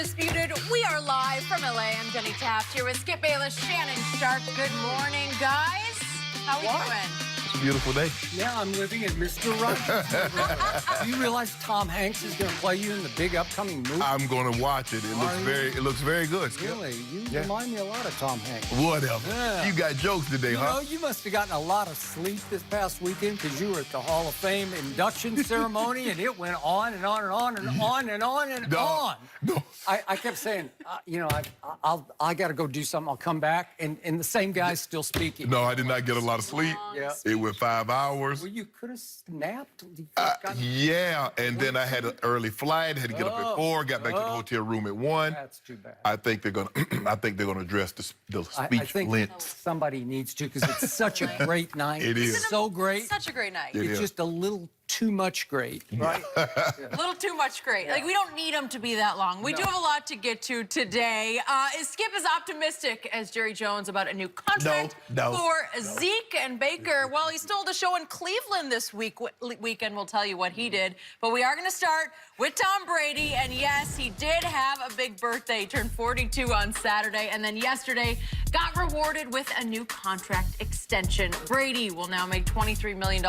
Undisputed. We are live from LA. I'm Jenny Taft here with Skip Bayless, Shannon Sharp. Good morning, guys. How we doing? It's a beautiful day. Yeah, I'm living in Mr. Right. Do you realize Tom Hanks is going to play you in the big upcoming movie? I'm going to watch it. It looks very good. Skip. Really? You remind me a lot of Tom Hanks. Whatever. Yeah. You got jokes today, huh? You know, you must have gotten a lot of sleep this past weekend because you were at the Hall of Fame induction ceremony, and it went on and on and on and on and on and on. No. I kept saying, I got to go do something. I'll come back, and the same guy's still speaking. No, I did not get a lot of sleep. Yeah. It went 5 hours. Well, you could have snapped. Yeah, and then I had an early flight. Had to get up at 4. Got back to the hotel room at 1. That's too bad. I think they're gonna. I think they're gonna address the speech I think length. somebody needs to because it's such a great night. It is. It's so great. Such a great night. It It's is. just a little too much great, right? A little too much great. Like, we don't need them to be that long. We do have a lot to get to today. Is Skip as optimistic as Jerry Jones about a new contract for Zeke and Baker? Well, he stole the show in Cleveland this weekend. We'll tell you what he did. But we are going to start with Tom Brady. And yes, he did have a big birthday. He turned 42 on Saturday. And then yesterday got rewarded with a new contract extension. Brady will now make $23 million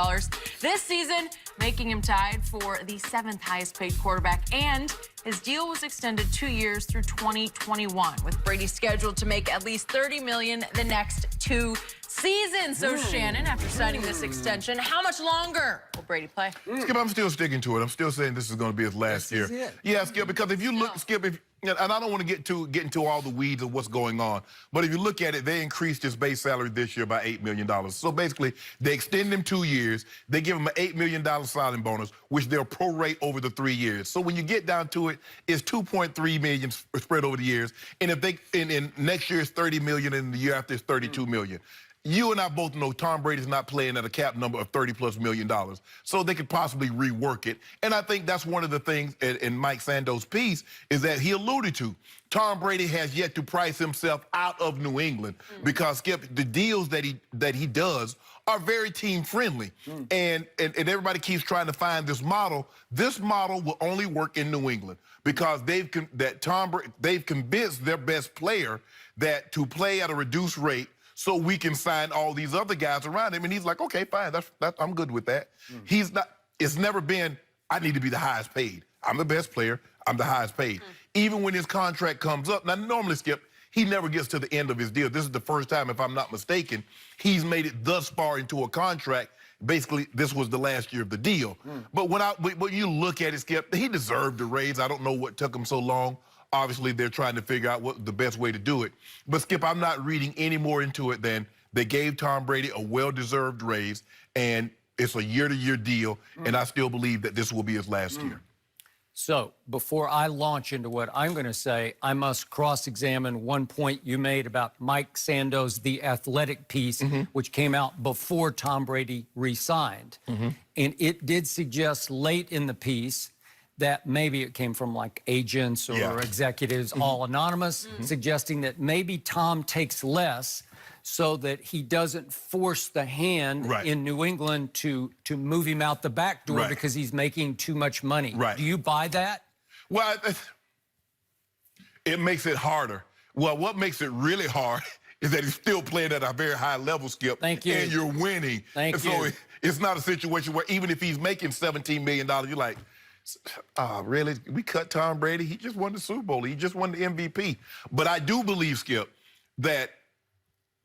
this season, making him tied for the 7th highest paid quarterback. And his deal was extended 2 years through 2021, with Brady scheduled to make at least $30 million the next 2 seasons. So, Shannon, after signing this extension, how much longer will Brady play? Skip, I'm still sticking to it. I'm still saying this is going to be his last year. Yeah, Skip, because if you look, Skip, and I don't want to get into all the weeds of what's going on, but if you look at it, they increased his base salary this year by $8 million. So basically, they extend him 2 years. They give him an $8 million signing bonus, which they'll prorate over the 3 years. So when you get down to it, it's $2.3 million spread over the years. And if they in next year is $30 million, and the year after it's $32 million. You and I both know Tom Brady's not playing at a cap number of $30+ million, so they could possibly rework it. And I think that's one of the things in Mike Sando's piece is that he alluded to. Tom Brady has yet to price himself out of New England because, Skip, the deals that he does are very team friendly, and everybody keeps trying to find this model. This model will only work in New England because they've convinced their best player that to play at a reduced rate, so we can sign all these other guys around him. And he's like, okay, fine, I'm good with that. He's not, it's never been, I need to be the highest paid. I'm the best player, I'm the highest paid. Even when his contract comes up, now normally, Skip, he never gets to the end of his deal. This is the first time, if I'm not mistaken, he's made it thus far into a contract. Basically, this was the last year of the deal. But when you look at it, Skip, he deserved the raise. I don't know what took him so long. Obviously, they're trying to figure out what the best way to do it. But, Skip, I'm not reading any more into it than they gave Tom Brady a well-deserved raise, and it's a year-to-year deal, and I still believe that this will be his last year. So, before I launch into what I'm going to say, I must cross-examine one point you made about Mike Sando's The Athletic piece, which came out before Tom Brady re-signed. And it did suggest late in the piece that maybe it came from like agents or executives, all anonymous, suggesting that maybe Tom takes less so that he doesn't force the hand in New England to move him out the back door because he's making too much money. Do you buy that? Well, it makes it harder. Well, what makes it really hard is that he's still playing at a very high level, Skip. Thank you. And you're winning. Thank you. So it's not a situation where even if he's making $17 million, you're like, really? We cut Tom Brady? He just won the Super Bowl. He just won the MVP. But I do believe, Skip, that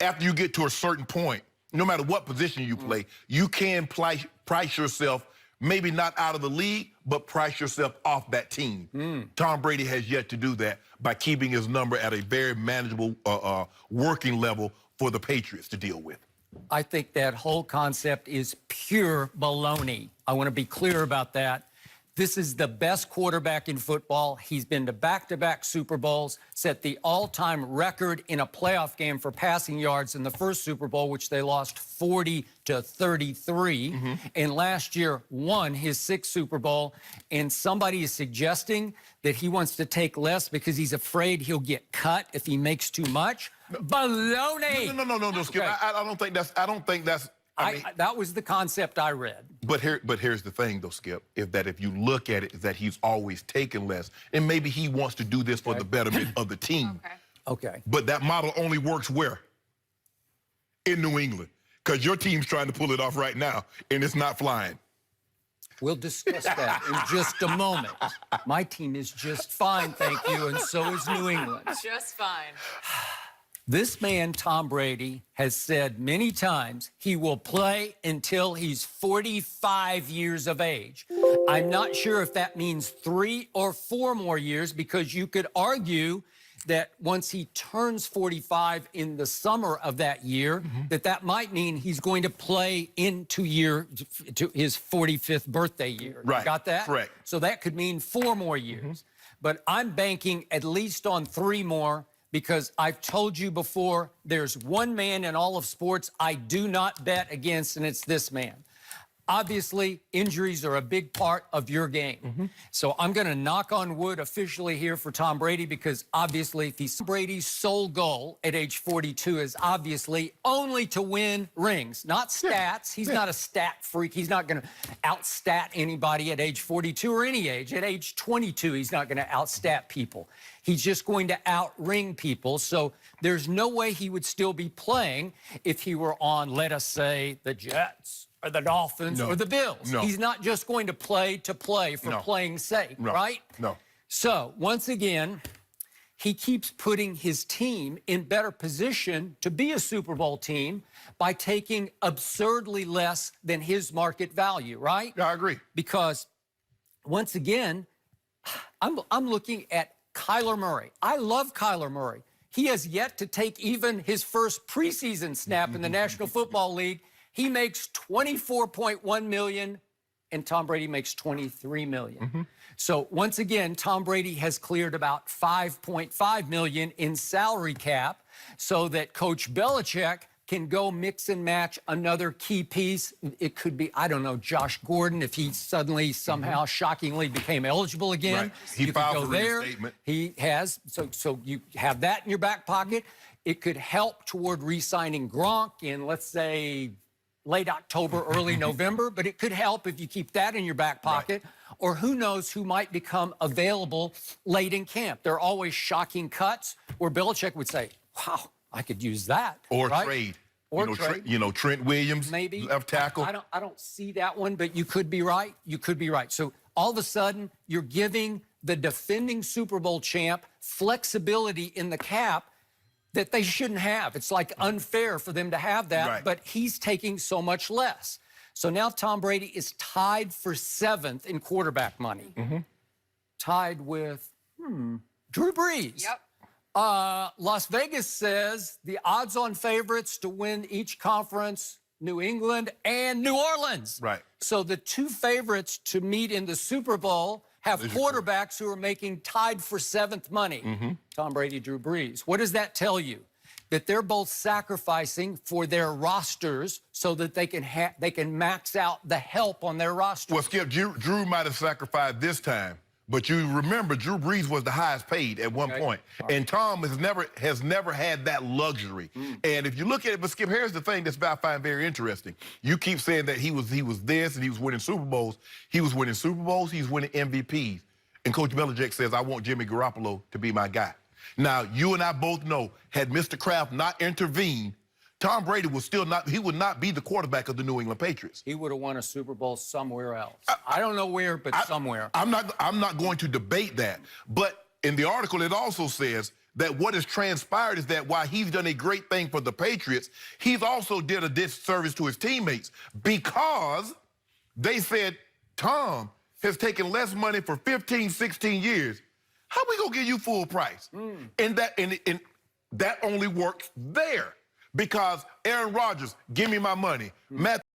after you get to a certain point, no matter what position you play, you can price yourself, maybe not out of the league, but price yourself off that team. Tom Brady has yet to do that by keeping his number at a very manageable working level for the Patriots to deal with. I think that whole concept is pure baloney. I want to be clear about that. This is the best quarterback in football. He's been to back-to-back Super Bowls, set the all-time record in a playoff game for passing yards in the first Super Bowl, which they lost 40-33. And last year won his 6th Super Bowl. And somebody is suggesting that he wants to take less because he's afraid he'll get cut if he makes too much. Baloney! No, Skip. Okay. I don't think that's That was the concept I read. But here's the thing, though, Skip, is that if you look at it, is that he's always taken less, and maybe he wants to do this for the betterment of the team. Okay. But that model only works where? In New England, because your team's trying to pull it off right now, and it's not flying. We'll discuss that in just a moment. My team is just fine, thank you, and so is New England. Just fine. This man, Tom Brady, has said many times he will play until he's 45 years of age. I'm not sure if that means 3 or 4 more years, because you could argue that once he turns 45 in the summer of that year, that might mean he's going to play into his 45th birthday year. Right. Got that? Correct. So that could mean 4 more years. But I'm banking at least on 3 more, because I've told you before, there's one man in all of sports I do not bet against, and it's this man. Obviously, injuries are a big part of your game. So I'm going to knock on wood officially here for Tom Brady, because obviously Brady's sole goal at age 42 is obviously only to win rings, not stats. He's not a stat freak. He's not going to outstat anybody at age 42 or any age. At age 22, he's not going to outstat people. He's just going to outring people. So there's no way he would still be playing if he were on, let us say, the Jets or the Dolphins or the Bills. No. He's not just going to play for playing's sake, right? No. So once again, he keeps putting his team in better position to be a Super Bowl team by taking absurdly less than his market value, right? Yeah, I agree. Because once again, I'm looking at Kyler Murray. I love Kyler Murray. He has yet to take even his first preseason snap in the National Football League. He makes $24.1 million, and Tom Brady makes $23 million. So once again, Tom Brady has cleared about $5.5 million in salary cap, so that Coach Belichick can go mix and match another key piece. It could be, I don't know, Josh Gordon, if he suddenly somehow shockingly became eligible again. Right. He you filed could go for there. reinstatement. He has. So you have that in your back pocket. It could help toward re-signing Gronk in, let's say, late October, early November, but it could help if you keep that in your back pocket. Or who knows who might become available late in camp. There are always shocking cuts where Belichick would say, wow, I could use that. Or right? trade. Or trade. Trent Williams, maybe left tackle. I don't see that one, but you could be right. You could be right. So all of a sudden, you're giving the defending Super Bowl champ flexibility in the cap that they shouldn't have. It's like unfair for them to have that, but he's taking so much less. So now Tom Brady is tied for 7th in quarterback money. Tied with, Drew Brees. Yep. Las Vegas says the odds-on favorites to win each conference, New England and New Orleans. Right. So the 2 favorites to meet in the Super Bowl have quarterbacks who are making tied for 7th money. Tom Brady, Drew Brees. What does that tell you? That they're both sacrificing for their rosters so that they can max out the help on their roster. Well, Skip, Drew might have sacrificed this time, but you remember Drew Brees was the highest paid at one point. And Tom has never had that luxury. And if you look at it, but Skip, here's the thing that's I find very interesting. You keep saying that he was this and he was winning Super Bowls. He was winning Super Bowls, he's winning MVPs. And Coach Belichick says, I want Jimmy Garoppolo to be my guy. Now, you and I both know, had Mr. Kraft not intervened, Tom Brady would not be the quarterback of the New England Patriots. He would have won a Super Bowl somewhere else. I don't know where, but somewhere. I'm not going to debate that. But in the article, it also says that what has transpired is that while he's done a great thing for the Patriots, he's also did a disservice to his teammates, because they said Tom has taken less money for 15, 16 years. How we gonna give you full price? And that only works there, because Aaron Rodgers, give me my money. Matt